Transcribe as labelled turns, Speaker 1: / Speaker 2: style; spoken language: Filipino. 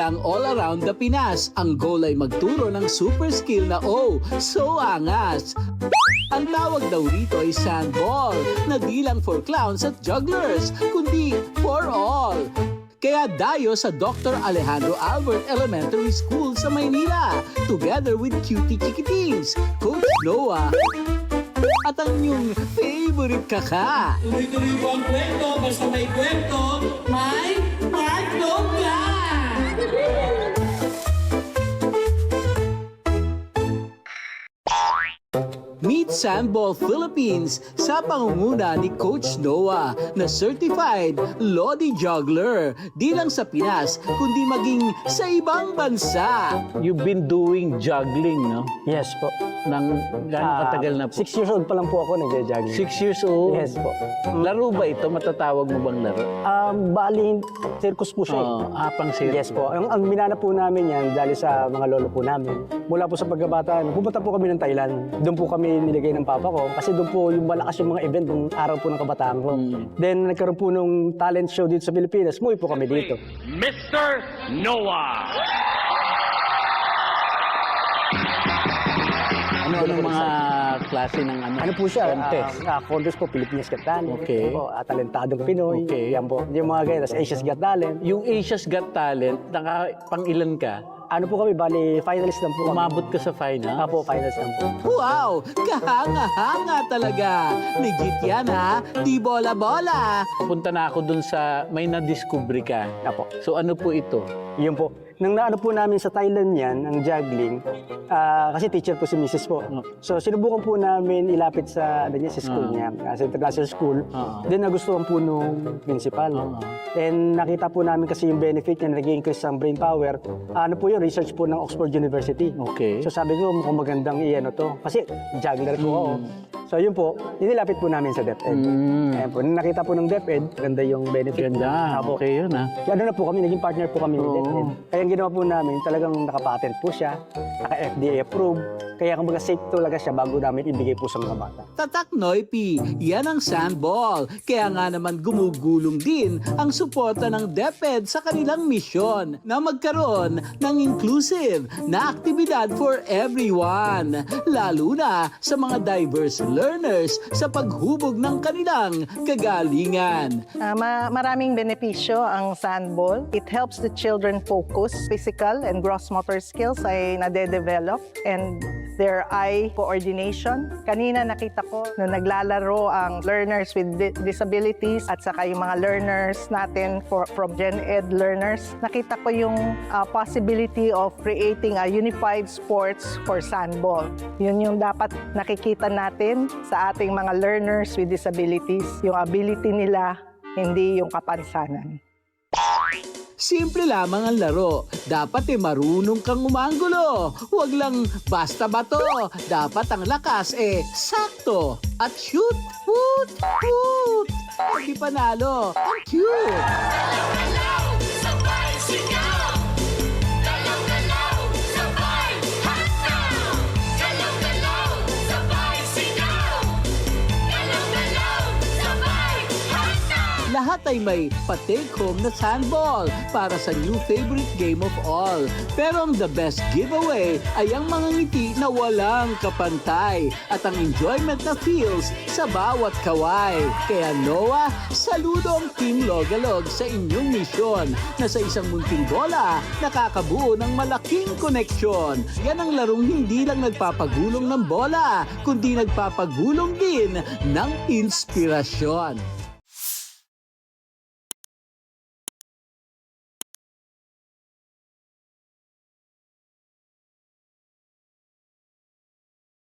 Speaker 1: lang all around the Pinas. Ang goal ay magturo ng super skill na so angas. Ang tawag daw rito ay sandball, na di lang for clowns at jugglers, kundi for all. Kaya dayo sa Dr. Alejandro Albert Elementary School sa Maynila, together with Cutie Chiquitings, Coach Noah, at ang inyong favorite kaka.
Speaker 2: Tuloy-tuloy po ang kwento, basta may kwento, may partner ka!
Speaker 1: Meet Sandball Philippines sa pangunguna ni Coach Noah na certified Lodi Juggler. Di lang sa Pinas, kundi maging sa ibang bansa.
Speaker 3: You've been doing juggling, no?
Speaker 4: Yes po.
Speaker 3: Nang gaano katagal na po?
Speaker 4: 6 years old pa lang po ako nagja-juggling.
Speaker 3: 6 years old?
Speaker 4: Yes po.
Speaker 3: Laro ba ito? Matatawag mo bang laro?
Speaker 4: Bali, circus po siya.
Speaker 3: Pang circus.
Speaker 4: Yes po. Ang minana po namin yan dahil sa mga lolo po namin. Mula po sa pagkabata, pupunta po kami ng Thailand. Doon po kami nilagay ng papa ko kasi doon po yung malakas yung mga event ng araw po ng kabataan ko. Then nagkaroon po nung talent show dito sa Pilipinas, umuwi po kami dito.
Speaker 5: Mr. Noah.
Speaker 3: Ano mga klase ng ano?
Speaker 4: Ano po siya?
Speaker 3: Contest?
Speaker 4: Contest po, Pilipinas Got Talent.
Speaker 3: Okay.
Speaker 4: Po, Talentadong Pinoy.
Speaker 3: Okay.
Speaker 4: Yan po. Yung mga ganyan. Tapos Asia's Got Talent.
Speaker 3: Yung Asia's Got Talent, pang ilan ka?
Speaker 4: Ano po kami, bali, finalist lang po kami.
Speaker 3: Umabot ka sa final?
Speaker 4: Apo, finalist lang po.
Speaker 1: Wow! Kahanga-hanga talaga! Legit yan ha! Di bola-bola!
Speaker 3: Punta na ako dun sa may na-discovery ka.
Speaker 4: Apo.
Speaker 3: So ano po ito?
Speaker 4: Yun po. Nang naano po namin sa Thailand yan, ang juggling, kasi teacher po si Mrs. po. So sinubukan po namin ilapit sa, sa school niya, sa international school. Then nagustuhan po nung principal. Then nakita po namin kasi yung benefit niya, nag-increase ang brain power. Ano po yun, research po ng Oxford University.
Speaker 3: Okay.
Speaker 4: So sabi ko, mukhang magandang iyan to. Kasi juggler po ako. So yun po, inilapit po namin sa DepEd. Ayan po, nung nakita po ng DepEd, ganda yung benefit.
Speaker 3: Ganda.
Speaker 4: Apo.
Speaker 3: Okay yun ha.
Speaker 4: Kaya ano na po kami, naging partner po kami ng DepEd. Kaya ang ginawa po namin, talagang nakapatent po siya, naka-FDA approved. Kaya kumbaga safe talaga siya bago namin ibigay po sa mga bata.
Speaker 1: Tatak Noipi, yan ang sandball. Kaya nga naman gumugulong din ang suporta ng DepEd sa kanilang misyon na magkaroon ng inclusive na aktibidad for everyone. Lalo na sa mga diverse learners sa paghubog ng kanilang kagalingan.
Speaker 6: Maraming benepisyo ang sandball. It helps the children focus. Physical and gross motor skills ay nade-develop and their eye coordination. Kanina nakita ko na naglalaro ang learners with disabilities at saka yung mga learners natin from Gen Ed learners. Nakita ko yung possibility of creating a unified sports for sandball. Yun yung dapat nakikita natin sa ating mga learners with disabilities. Yung ability nila, hindi yung kapansanan.
Speaker 1: Simple lamang ang laro. Dapat marunong kang umanggulo. Huwag lang basta bato. Dapat ang lakas sakto. At shoot, hoot, hoot. Hindi panalo. Ang cute. Lahat ay may pa-take home na sandball para sa new favorite game of all. Pero ang the best giveaway ay ang mga ngiti na walang kapantay at ang enjoyment na feels sa bawat kaway. Kaya Noah, saludo ang Team Logalog sa inyong misyon na sa isang munting bola nakakabuo ng malaking koneksyon. Yan ang larong hindi lang nagpapagulong ng bola, kundi nagpapagulong din ng inspirasyon.